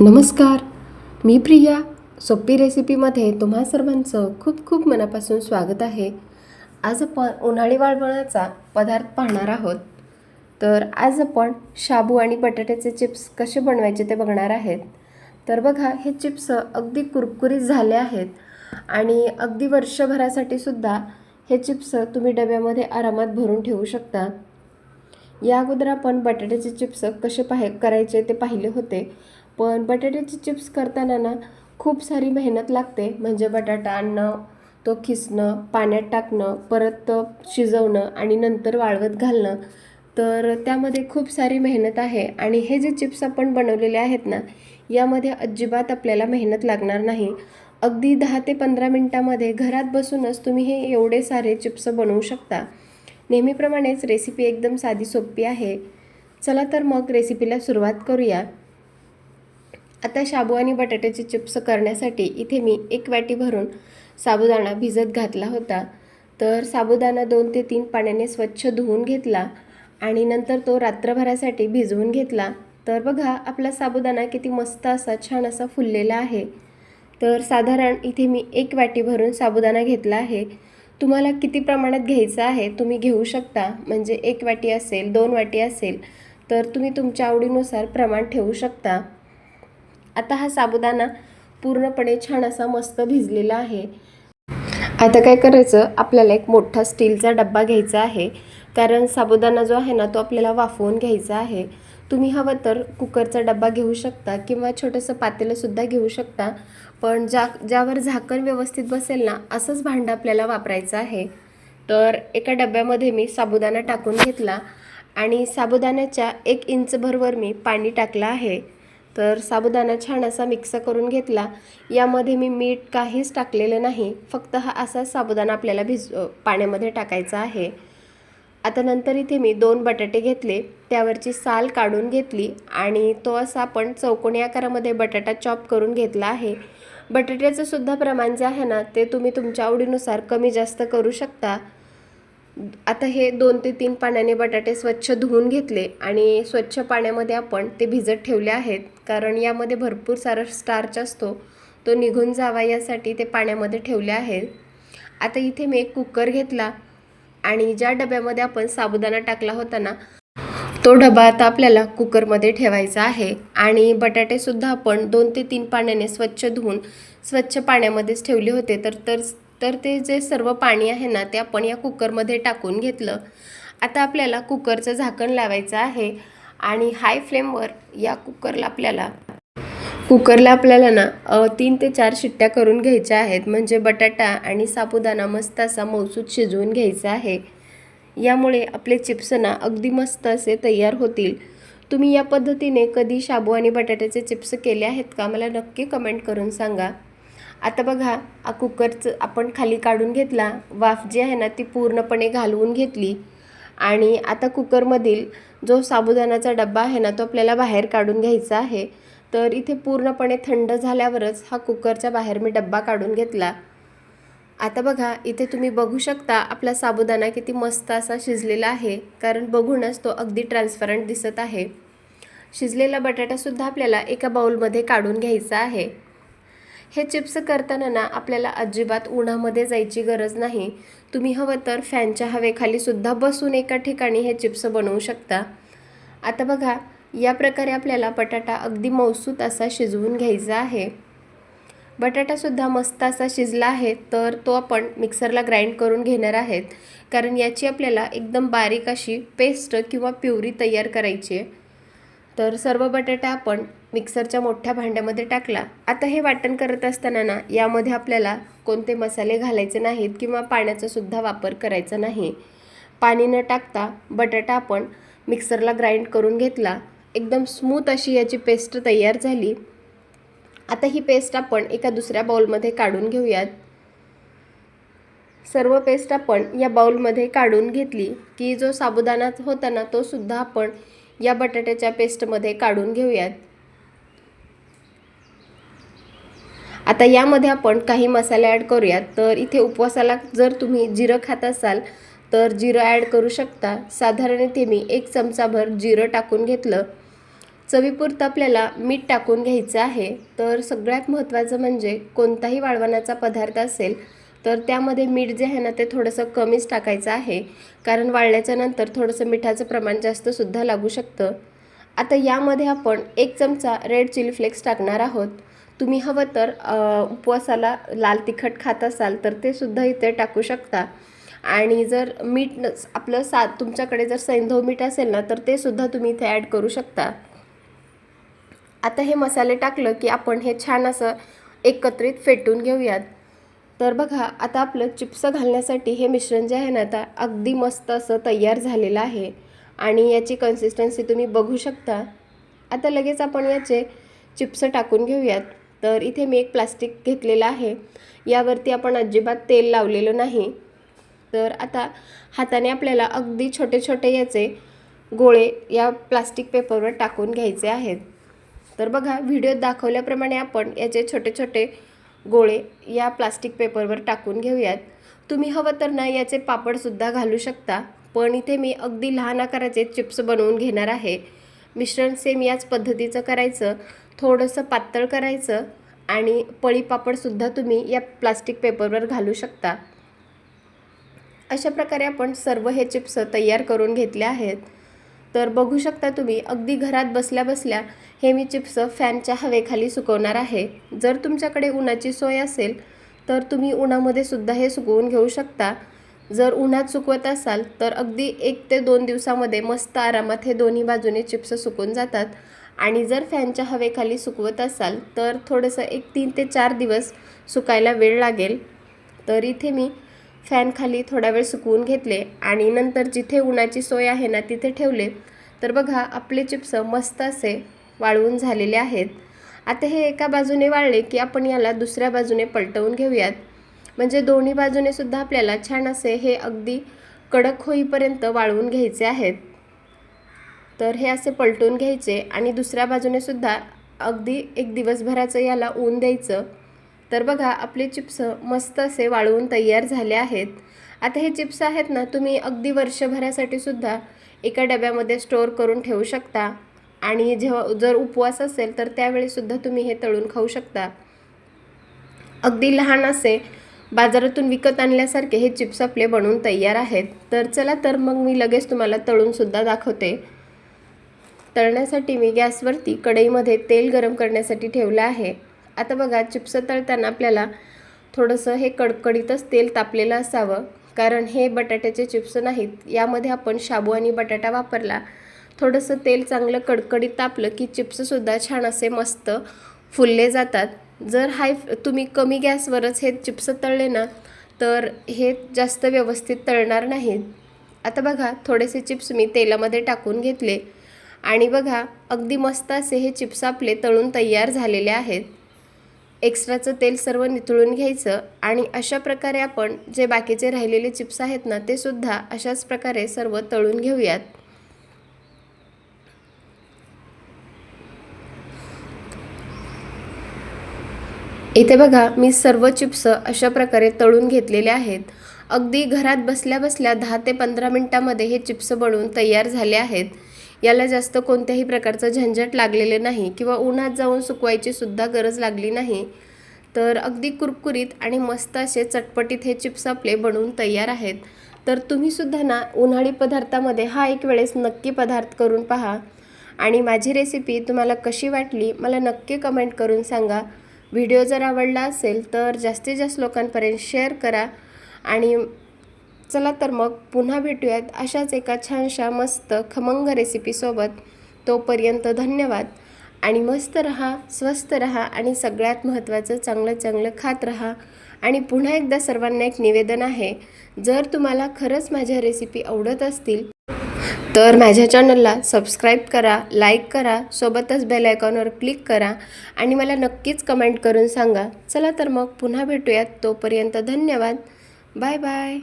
नमस्कार, मी प्रिया. सोपी रेसिपीमध्ये तुम्हा सर्वांचं खूप खूप मनापासून स्वागत आहे. आज आपण उन्हाळी वाळवणाचा पदार्थ पाहणार आहोत. तर आज आपण शाबू आणि बटाट्याचे चिप्स कसे बनवायचे ते बघणार आहेत. तर बघा, हे चिप्स अगदी कुरकुरीत झाले आहेत आणि अगदी वर्षभरासाठी सुद्धा हे चिप्स तुम्ही डब्यामध्ये आरामात भरून ठेवू शकता. या अगोदर आपण बटाट्याचे चिप्स कसे करायचे ते पाहिले होते. पण बटाट्याचे चिप्स करताना ना खूप सारी मेहनत लागते. म्हणजे बटाटा आणणं, तो खिसणं, पाण्यात टाकणं, परत शिजवणं आणि नंतर वाळवत घालणं. तर त्यामध्ये खूप सारी मेहनत आहे. आणि हे जे चिप्स आपण बनवलेले आहेत ना, यामध्ये अजिबात आपल्याला मेहनत लागणार नाही. अगदी 10 ते 15 मिनटामध्ये घरात बसूनच तुम्ही हे एवढे सारे चिप्स बनवू शकता. नेहमीप्रमाणेच रेसिपी एकदम साधी सोपी आहे. चला तर मग रेसिपीला सुरुवात करूया. आता शाबू आणि बटाट्याचे चिप्स करण्यासाठी इथे मी 1 वाटी भरून साबुदाणा भिजत घातला होता. तर साबुदाणा 2 ते 3 पाण्याने स्वच्छ धुवून घेतला आणि नंतर तो रात्रभरासाठी भिजवून घेतला. तर बघा, आपला साबुदाणा किती मस्त असा छान असा फुललेला आहे. तर साधारण इथे मी 1 वाटी भरून साबुदाणा घेतला आहे. तुम्हाला किती प्रमाणात घ्यायचं आहे तुम्ही घेऊ शकता. म्हणजे 1 वाटी असेल, 2 वाटी असेल तर तुम्ही तुमच्या आवडीनुसार प्रमाण ठेवू शकता. आता हा साबुदाणा पूर्णपणे छान असा मस्त भिजलेला आहे. आता काय करायचं, आपल्याला एक मोठा स्टीलचा डब्बा घ्यायचा आहे. कारण साबुदाणा जो आहे ना, तो आपल्याला वाफवून घ्यायचा आहे. तुम्ही हवं तर कुकरचा डब्बा घेऊ शकता किंवा छोटंसं पातेलंसुद्धा घेऊ शकता. पण ज्यावर झाकण व्यवस्थित बसेल ना, असंच भांडं आपल्याला वापरायचं आहे. तर एका डब्यामध्ये मी साबुदाणा टाकून घेतला आणि साबुदाण्याच्या 1 इंचभरवर मी पाणी टाकलं आहे. तर साबुदाणा छान असा मिक्स करून घेतला. यामध्ये मी मीठ काहीच टाकलेलं नाही. फक्त हा असा साबुदाणा आपल्याला पाण्यामध्ये टाकायचा आहे. आता नंतर इथे मी 2 बटाटे घेतले, त्यावरची साल काढून घेतली आणि तो असा आपण चौकोनी आकारामध्ये बटाटा चॉप करून घेतला आहे. बटाट्याचं सुद्धा प्रमाण जे आहे ना, ते तुम्ही तुमच्या आवडीनुसार कमी जास्त करू शकता. आता हे 2 ते 3 पाण्याने बटाटे स्वच्छ धुवून घेतले आणि स्वच्छ पाण्यामध्ये आपण ते भिजत ठेवले आहेत. कारण यामध्ये भरपूर सारा स्टार्च असतो, तो निघून जावा यासाठी ते पाण्यामध्ये ठेवले आहेत. आता इथे मी एक कुकर घेतला आणि ज्या डब्यामध्ये आपण साबुदाणा टाकला होता ना, तो डबा आता आपल्याला कुकरमध्ये ठेवायचा आहे. आणि बटाटेसुद्धा आपण 2 ते 3 पाण्याने स्वच्छ धुवून स्वच्छ पाण्यामध्येच ठेवले होते. तर ते जे सर्व पाणी आहे ना, ते आपण या कुकरमध्ये टाकून घेतलं. आता आपल्याला कुकरचं झाकण लावायचं आहे आणि हाय फ्लेमवर या कुकरला आपल्याला ना 3 ते 4 शिट्ट्या करून घ्यायच्या आहेत. म्हणजे बटाटा आणि साबुदाणा मस्त असा मऊसूत शिजवून घ्यायचा आहे. यामुळे आपले चिप्स ना अगदी मस्त असे तयार होतील. तुम्ही या पद्धतीने कधी शाबू आणि बटाट्याचे चिप्स केले आहेत का? मला नक्की कमेंट करून सांगा. आता बघा, कुकरचं आपण खाली काढून घेतला. वाफ जी आहे ना, ती पूर्णपणे घालवून घेतली आणि आता कुकरमधील जो साबुदाण्याचा डब्बा आहे ना, तो आपल्याला बाहेर काढून घ्यायचा आहे. तर इथे पूर्णपणे थंड झाल्यावरच हा कुकरच्या बाहेर मी डब्बा काढून घेतला. आता बघा, इथे तुम्ही बघू शकता आपला साबुदाणा किती मस्त असा शिजलेला आहे. कारण बघूनच तो अगदी ट्रान्सपरंट दिसत आहे. शिजलेला बटाटासुद्धा आपल्याला एका बाउलमध्ये काढून घ्यायचा आहे. हे चिप्स करताना ना आपल्याला अजिबात उन्हामध्ये जायची गरज नाही. तुम्ही हवं तर फॅनच्या हवेखाली सुद्धा बसून एका ठिकाणी हे चिप्स बनवू शकता. आता बघा, या प्रकारे आपल्याला बटाटा अगदी मऊसूत असा शिजवून घ्यायचा आहे. बटाटासुद्धा मस्त असा शिजला आहे. तर तो आपण मिक्सरला ग्राइंड करून घेणार आहेत. कारण याची आपल्याला एकदम बारीक अशी पेस्ट किंवा प्युरी तयार करायची आहे. तर सर्व बटाटा आपण मिक्सरच्या मोठ्या भांड्यामध्ये टाकला. आता हे वाटण करत असताना ना, यामध्ये आपल्याला कोणते मसाले घालायचे नाहीत किंवा पाण्याचा सुद्धा वापर करायचा नाही. पाणी न टाकता बटाटा आपण मिक्सरला ग्राइंड करून घेतला. एकदम स्मूथ अशी याची पेस्ट तयार झाली. आता ही पेस्ट आपण एका दुसऱ्या बाउलमध्ये काढून घेऊयात. सर्व पेस्ट आपण या बाउलमध्ये काढून घेतली की जो साबुदाणा होता ना, तो सुद्धा आपण या बटाट्याच्या पेस्टमध्ये काढून घेऊयात. आता यामध्ये आपण काही मसाले ॲड करूयात. तर इथे उपवासाला जर तुम्ही जिरं खात असाल तर जिरं ॲड करू शकता. साधारण इथे मी 1 चमचाभर जिरं टाकून घेतलं. चवीपुरतं आपल्याला मीठ टाकून घ्यायचं आहे। तर सगळ्यात महत्त्वाचं म्हणजे कोणताही वाळवणाचा पदार्थ असेल तर त्यामध्ये मीठ जे आहे ना ते थोडंसं कमीच टाकायचं आहे, कारण वाळल्याच्या नंतर थोडंसं मिठाचं प्रमाण जास्तसुद्धा लागू शकतं। आता यामध्ये आपण 1 चमचा रेड चिली फ्लेक्स टाकणार आहोत। तुम्ही हवं तर उपवासाला लाल तिखट खात असाल तर ते सुद्धा इथे टाकू शकता। आणि जर मीठ आपलं तुमच्याकडे जर सैंधव मीठ असेल ना तर ते सुद्धा तुम्ही इथे ॲड करू शकता। आता हे मसाले टाकलं की आपण हे छान असं एकत्रित फेटून घेऊयात। तर बघा आता आपलं चिप्स घालण्यासाठी हे मिश्रण जे आहे ना आता अगदी मस्त असं तयार झालेलं आहे आणि याची कन्सिस्टन्सी तुम्ही बघू शकता। आता लगेच आपण याचे चिप्स टाकून घेऊयात। तर इथे मी एक प्लास्टिक घेतलेलं आहे, यावरती आपण अजिबात तेल लावलेलं नाही। तर आता हाताने आपल्याला अगदी छोटे छोटे याचे गोळे या प्लास्टिक पेपरवर टाकून घ्यायचे आहेत। तर बघा व्हिडिओत दाखवल्याप्रमाणे आपण याचे छोटे छोटे गोळे या प्लास्टिक पेपरवर टाकून घेऊयात। तुम्ही हवं तर ना याचे पापडसुद्धा घालू शकता, पण इथे मी अगदी लहान आकाराचे चिप्स बनवून घेणार आहे। मिश्रण सेम याच पद्धतीचं करायचं, थोडंसं पातळ करायचं आणि पळी पापडसुद्धा तुम्ही या प्लास्टिक पेपरवर घालू शकता। अशा प्रकारे आपण सर्व हे चिप्स तयार करून घेतले आहेत। तर बघू शकता तुम्ही अगदी घरात बसल्या बसल्या हे मी चिप्स फॅनच्या हवेखाली सुकवणार आहे। जर तुमच्याकडे उन्हाची सोय असेल तर तुम्ही उन्हामध्ये सुद्धा हे सुकवून घेऊ शकता। जर उन्हात सुकवत असाल तर अगदी 1 ते 2 दिवसामध्ये मस्त आरामात हे दोन्ही बाजूने चिप्स सुकून जातात। आणि जर फॅनच्या हवेखाली सुकवत असाल तर थोडंसं 3 ते 4 दिवस सुकायला वेळ लागेल। तर इथे मी फॅन खाली थोडा वेळ सुकवून घेतले आणि नंतर जिथे उन्हाची सोय आहे ना तिथे ठेवले। तर बघा आपले चिप्स मस्त असे वाळवून झालेले आहेत। आता हे एका बाजूने वाळले की आपण याला दुसऱ्या बाजूने पलटवून घेऊयात, म्हणजे दोन्ही बाजूने सुद्धा आपल्याला छान असे हे अगदी कडक होईपर्यंत वाळवून घ्यायचे आहेत। तर हे असे पलटून घ्यायचे आणि दुसऱ्या बाजूने सुद्धा अगदी 1 दिवसभराचं याला ऊन द्यायचं। तर बघा आपले चिप्स मस्त असे वाळवून तयार झाले आहेत। आता हे चिप्स आहेत ना तुम्ही अगदी वर्षभरासाठी सुद्धा एका डब्यामध्ये स्टोअर करून ठेवू शकता आणि जर उपवास असेल तर त्यावेळी सुद्धा तुम्ही हे तळून खाऊ शकता। अगदी लहान असे बाजारातून विकत आणल्यासारखे हे चिप्स आपले बनवून तयार आहेत। तर चला तर मग मी लगेच तुम्हाला तळून सुद्धा दाखवते। तळण्यासाठी मी गॅसवरती कढईमध्ये तेल गरम करण्यासाठी ठेवलं आहे। आता बघा चिप्स तळताना आपल्याला थोडंसं हे कडकडीतच तेल तापलेलं असावं, कारण हे बटाट्याचे चिप्स नाहीत, यामध्ये आपण शाबू आणि बटाटा वापरला। थोडंसं तेल चांगलं कडकडीत तापलं की चिप्ससुद्धा छान असे मस्त फुलले जातात। जर तुम्ही कमी गॅसवरच हे चिप्स तळले ना तर हे जास्त व्यवस्थित तळणार नाहीत। आता बघा थोडेसे चिप्स मी तेलामध्ये टाकून घेतले आणि बघा अगदी मस्त असे हे चिप्स आपले तळून तयार झालेले आहेत। एक्स्ट्राचं तेल सर्व निथळून घ्यायचं आणि अशा प्रकारे आपण जे बाकीचे राहिलेले चिप्स आहेत ना ते सुद्धा अशाच प्रकारे सर्व तळून घेऊयात। इथे बघा मी सर्व चिप्स अशा प्रकारे तळून घेतलेले आहेत। अगदी घरात बसल्या बसल्या 10 ते 15 मिनिटांमध्ये हे चिप्स बनवून तयार झाले आहेत। याला जास्त कोणत्याही प्रकारचं झंझट लागलेले नाही किंवा उन्हात जाऊन सुकवायची सुद्धा गरज लागली नाही। तर अगदी कुरकुरीत आणि मस्त असे चटपटीत हे चिप्स आपले बनवून तयार आहेत। तर तुम्ही सुद्धा ना उन्हाळी पदार्थामध्ये हा एक वेळेस नक्की पदार्थ करून पहा आणि माझी रेसिपी तुम्हाला कशी वाटली मला नक्की कमेंट करून सांगा। व्हिडिओ जर आवडला असेल तर जास्तीत जास्त लोकांपर्यंत शेअर करा आणि चला तर मग पुन्हा भेटूयात अशाच एका छानशा मस्त खमंग रेसिपीसोबत। तोपर्यंत धन्यवाद आणि मस्त रहा, स्वस्थ रहा आणि सगळ्यात महत्त्वाचं चांगलं चांगलं खात रहा। आणि पुन्हा एकदा सर्वांना एक निवेदन आहे, जर तुम्हाला खरंच माझ्या रेसिपी आवडत असतील तर माझ्या चॅनलला सबस्क्राईब करा, लाईक करा, सोबतच बेल आयकॉनवर क्लिक करा आणि मला नक्कीच कमेंट करून सांगा। चला तर मग पुन्हा भेटूयात, तोपर्यंत धन्यवाद, बाय बाय।